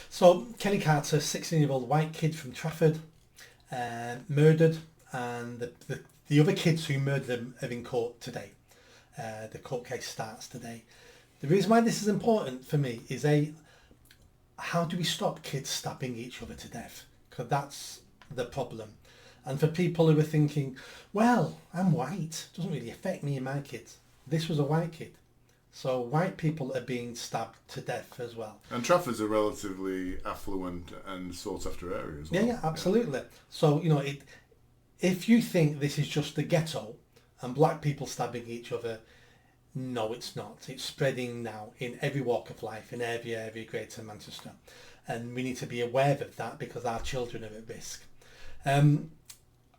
So Kenny Carter, 16-year-old white kid from Trafford, murdered, and the other kids who murdered him are in court today. The court case starts today. The reason why this is important for me is how do we stop kids stabbing each other to death? Because that's the problem. And for people who are thinking, well, I'm white, it doesn't really affect me and my kids. This was a white kid. So white people are being stabbed to death as well. And Trafford's a relatively affluent and sought after area as well. Yeah, absolutely. Yeah. So, if you think this is just the ghetto and black people stabbing each other, no, it's not. It's spreading now in every walk of life, in every area of Greater Manchester. And we need to be aware of that because our children are at risk.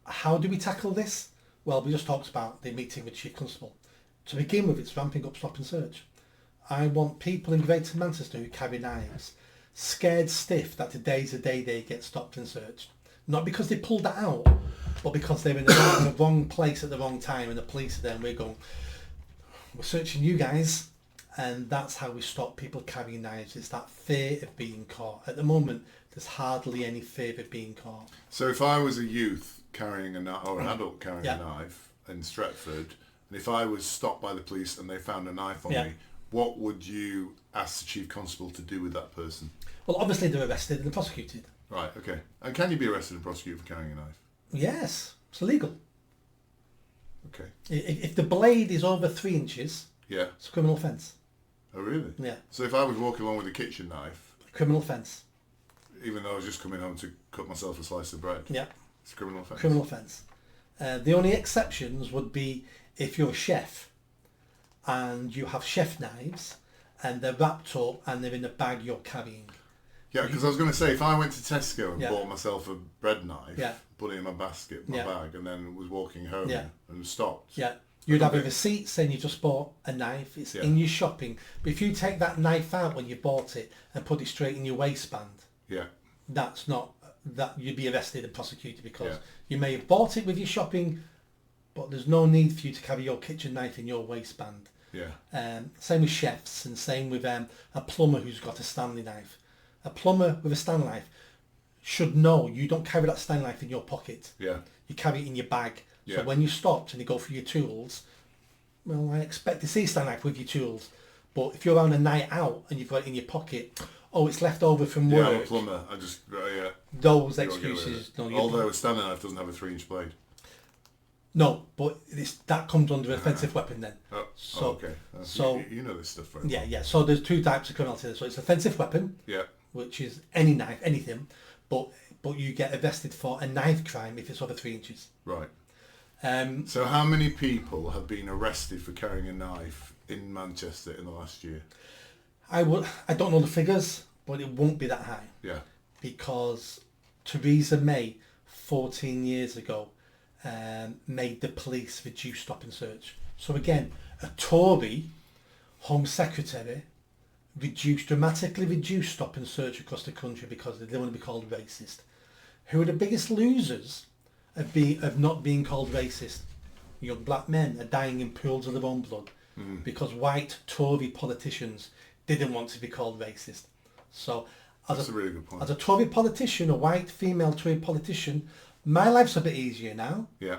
How do we tackle this? Well, we just talked about the meeting with Chief Constable. To begin with, it's ramping up stop and search. I want people in Greater Manchester who carry knives scared stiff that today's the day they get stopped and searched. Not because they pulled that out, but because they're in the wrong place at the wrong time and the police are there and we're going, we're searching you guys. And that's how we stop people carrying knives. It's that fear of being caught. At the moment, there's hardly any fear of being caught. So if I was a youth carrying a knife, or an adult carrying a knife in Stretford, and if I was stopped by the police and they found a knife on me, what would you ask the Chief Constable to do with that person? Well, obviously they're arrested and prosecuted. Right, okay. And can you be arrested and prosecuted for carrying a knife? Yes, it's illegal. Okay. If the blade is over 3 inches, it's a criminal offence. Oh, really? Yeah. So if I was walking along with a kitchen knife... Criminal offence. Even though I was just coming home to cut myself a slice of bread? Yeah. It's a criminal offence? Criminal offence. The only exceptions would be if you're a chef and you have chef knives and they're wrapped up and they're in a bag you're carrying. Yeah, because I was going to say, if I went to Tesco and bought myself a bread knife, put it in my basket, my bag, and then was walking home and stopped. Yeah. You'd have a receipt saying you just bought a knife, it's in your shopping. But if you take that knife out when you bought it and put it straight in your waistband, that's not, that you'd be arrested and prosecuted because you may have bought it with your shopping, but there's no need for you to carry your kitchen knife in your waistband. Same with chefs and same with a plumber who's got a Stanley knife. A plumber with a Stanley knife should know you don't carry that Stanley knife in your pocket. You carry it in your bag. So when you stopped and you go for your tools, well, I expect to see a Stanley knife with your tools. But if you're on a night out and you've got it in your pocket, it's left over from work. Yeah, I'm a plumber. I just, those excuses. No, although a Stanley knife doesn't have a 3-inch blade. No, but that comes under offensive weapon then. Okay. So you know this stuff very well. Yeah. So there's 2 types of criminality. So it's offensive weapon, which is any knife, anything, but you get arrested for a knife crime if it's over 3 inches. Right. So how many people have been arrested for carrying a knife in Manchester in the last year? I don't know the figures, but it won't be that high. Yeah. Because Theresa May, 14 years ago, made the police reduce stop and search. So again, a Tory Home Secretary dramatically reduced stop and search across the country because they didn't want to be called racist. Who are the biggest losers of not being called racist? Young black men are dying in pools of their own blood because white Tory politicians didn't want to be called racist. So that's a really good point. As a Tory politician, a white female Tory politician, my life's a bit easier now. Yeah.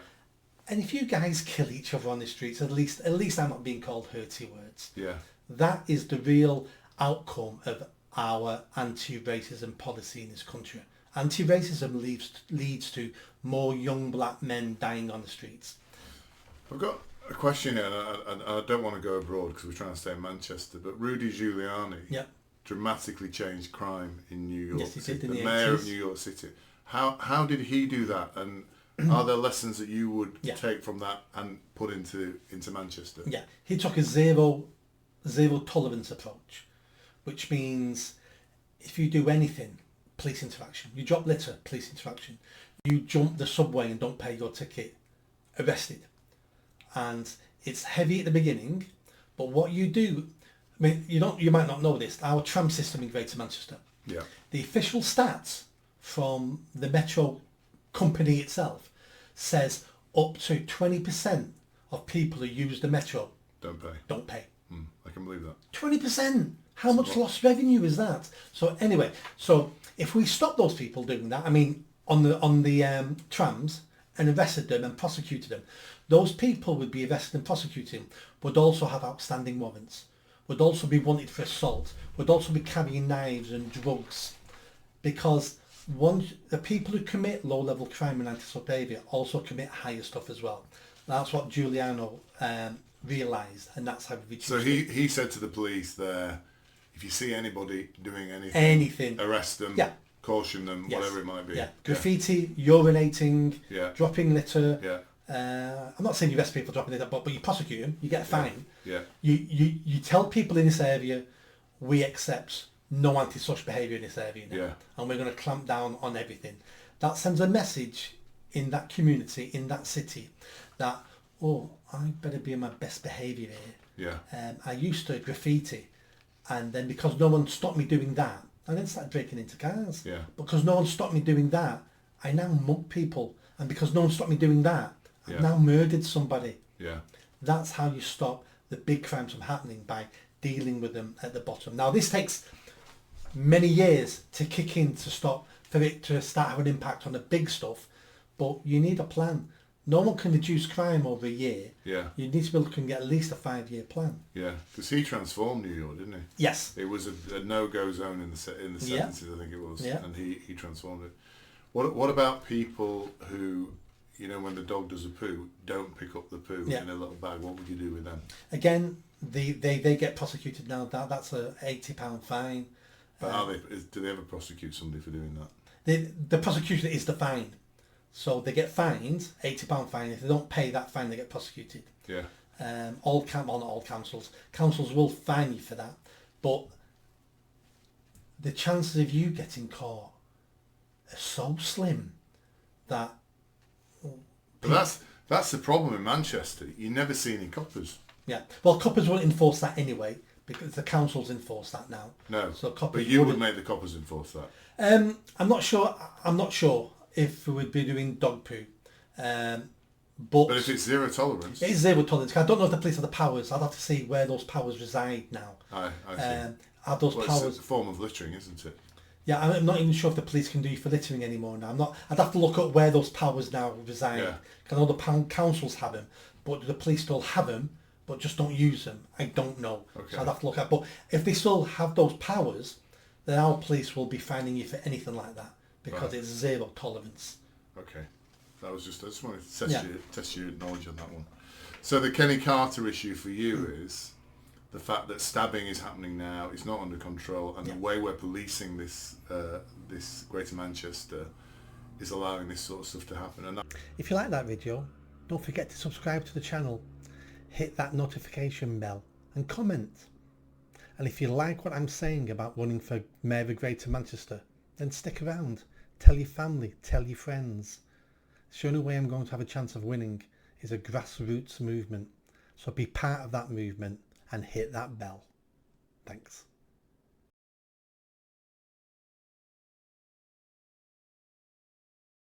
And if you guys kill each other on the streets, at least I'm not being called hurty words. Yeah. That is the real outcome of our anti-racism policy in this country. Anti-racism leads to more young black men dying on the streets. I've got a question here, and I don't want to go abroad because we're trying to stay in Manchester, but Rudy Giuliani dramatically changed crime in New York City. The mayor of New York City. How did he do that? And are there lessons that you would take from that and put into Manchester? Yeah, he took a zero tolerance approach, which means if you do anything, police interaction. You drop litter, police interaction. You jump the subway and don't pay your ticket, arrested. And it's heavy at the beginning, but what you do, I mean, you might not know this, our tram system in Greater Manchester. Yeah. The official stats from the metro company itself says up to 20% of people who use the metro don't pay. Don't pay. I can believe that. 20%. How much lost revenue is that? So anyway, so if we stop those people doing that, I mean, on the trams, and arrested them and prosecuted them, those people would be arrested and prosecuted, would also have outstanding warrants, would also be wanted for assault, would also be carrying knives and drugs, because the people who commit low-level crime and antisocial behaviour also commit higher stuff as well. That's what Giuliano realised, and that's how we reduced it. So he said to the police there, if you see anybody doing anything, arrest them, caution them, whatever it might be. Yeah. Graffiti, urinating, dropping litter. Yeah. I'm not saying you arrest people dropping litter, but you prosecute them, you get a fine. Yeah. You tell people in this area, we accept no antisocial behaviour in this area now, and we're going to clamp down on everything. That sends a message in that community, in that city, that, I better be on my best behaviour here. Yeah. I used to graffiti, and then because no one stopped me doing that, I then started breaking into cars. Yeah. Because no one stopped me doing that, I now mug people, and because no one stopped me doing that, I've now murdered somebody. Yeah. That's how you stop the big crimes from happening, by dealing with them at the bottom. Now this takes many years to kick in, to stop, for it to start having an impact on the big stuff, but you need a plan. No one can reduce crime over a year. Yeah. You need to be looking at least a 5-year plan. Yeah, because he transformed New York, didn't he? Yes. It was a no-go zone in the 70s, I think it was, and he transformed it. What about people who, when the dog does a poo, don't pick up the poo in a little bag? What would you do with them? Again, they get prosecuted now. That's a £80 fine. But do they ever prosecute somebody for doing that? The prosecution is the fine. So they get fined, £80 fine. If they don't pay that fine, they get prosecuted. Yeah. Not all councils. Councils will fine you for that. But the chances of you getting caught are so slim that... But that's the problem in Manchester. You never see any coppers. Yeah. Well, coppers won't enforce that anyway, because the councils enforce that now. No. So coppers but you would make the coppers enforce that. I'm not sure if we would be doing dog poo. But if it's zero tolerance... It is zero tolerance. I don't know if the police have the powers. I'd have to see where those powers reside now. I see. Have those powers... It's a form of littering, isn't it? Yeah, I'm not even sure if the police can do you for littering anymore now. I'd have to look at where those powers now reside. Because I know the councils have them, but do the police still have them, but just don't use them? I don't know. Okay. So I'd have to look at. But if they still have those powers, then our police will be finding you for anything like that, because it's zero tolerance. Okay. I just wanted to test your knowledge on that one. So the Kenny Carter issue for you is the fact that stabbing is happening now, it's not under control, and the way we're policing this Greater Manchester is allowing this sort of stuff to happen. And if you like that video, don't forget to subscribe to the channel, hit that notification bell and comment. And if you like what I'm saying about running for Mayor of Greater Manchester, then stick around. Tell your family, tell your friends. The only way I'm going to have a chance of winning is a grassroots movement. So be part of that movement and hit that bell. Thanks.